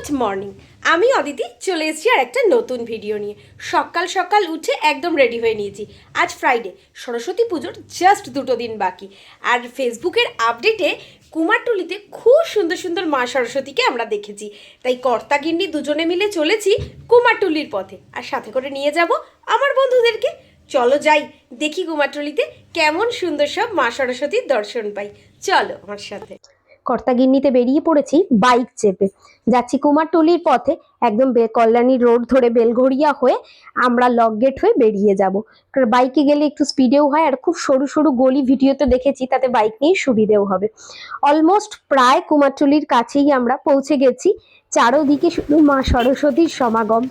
Good morning. আমি অদিতি চলে এসেছি আর একটা নতুন ভিডিও নিয়ে। সকাল সকাল উঠে একদম রেডি হয়ে নিয়েছি। আজ ফ্রাইডে, সরস্বতী পুজোর জাস্ট 2 দিন বাকি। আর ফেসবুকের আপডেটে কুমারটুলিতে খুব সুন্দর সুন্দর মা সরস্বতীকে আমরা দেখেছি। তাই কর্তা গিন্নি দুজনে মিলে চলেছি কুমারটুলির পথে, আর সাথে করে নিয়ে যাব আমার বন্ধুদেরকে। চলো যাই, দেখি কুমারটুলিতে কেমন সুন্দর সব মা সরস্বতীর দর্শন পাই। চলো আমার সাথে। কর্তাগিন্নিতে বেরিয়ে পড়েছি বাইক চেপে। যাচ্ছি কুমারটুলির পথে, একদম কল্যাণী রোড ধরে বেলঘড়িয়া হয়ে আমরা লক গেট হয়ে বেরিয়ে যাব। কারণ বাইকে গেলে একটু স্পিডেও হয়, আর খুব সরু সরু গলি ভিডিওতে দেখেছি, তাতে বাইক নিয়ে সুবিধেও হবে। অলমোস্ট প্রায় কুমারটুলির কাছেই আমরা পৌঁছে গেছি। চারোদিকে শুধু মা সরস্বতীর সমাগম,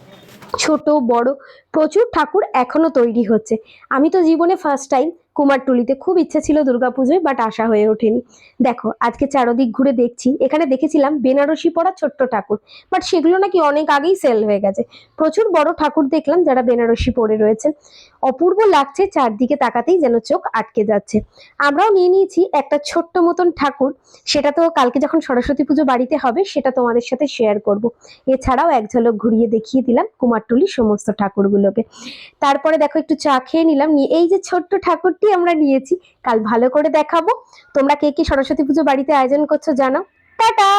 ছোট বড় প্রচুর ঠাকুর এখনো তৈরি হচ্ছে। আমি তো জীবনে ফার্স্ট টাইম কুমারটুলিতে, খুব ইচ্ছে ছিল দুর্গাপুজোয়, বাট আসা হয়ে ওঠেনি। দেখো আজকে চারদিক ঘুরে দেখছি, এখানে দেখেছিলাম বেনারসি পরা ছোট্ট ঠাকুর, বাট সেগুলো নাকি অনেক আগেই সেল হয়ে গেছে। প্রচুর বড় ঠাকুর দেখলাম যারা বেনারসি পরে রয়েছে। অপূর্ব লাগছে, চারদিকে তাকাতেই যেন চোখ আটকে যাচ্ছে। আমরাও নিয়ে নিয়েছি একটা ছোট্ট মতন ঠাকুর, সেটা তো কালকে যখন সরস্বতী পুজো বাড়িতে হবে সেটা তোমাদের সাথে শেয়ার করব। এছাড়াও এক ঝলক ঘুরিয়ে দেখিয়ে দিলাম কুমারটুলির সমস্ত ঠাকুরগুলোকে। তারপরে দেখো একটু চা খেয়ে নিলাম, নিয়ে এই যে ছোট্ট ঠাকুরটি আমরা নিয়েছি, কাল ভালো করে দেখাবো। তোমরা কে কে সরস্বতী পুজো বাড়িতে আয়োজন করছো জানাও। টাটা।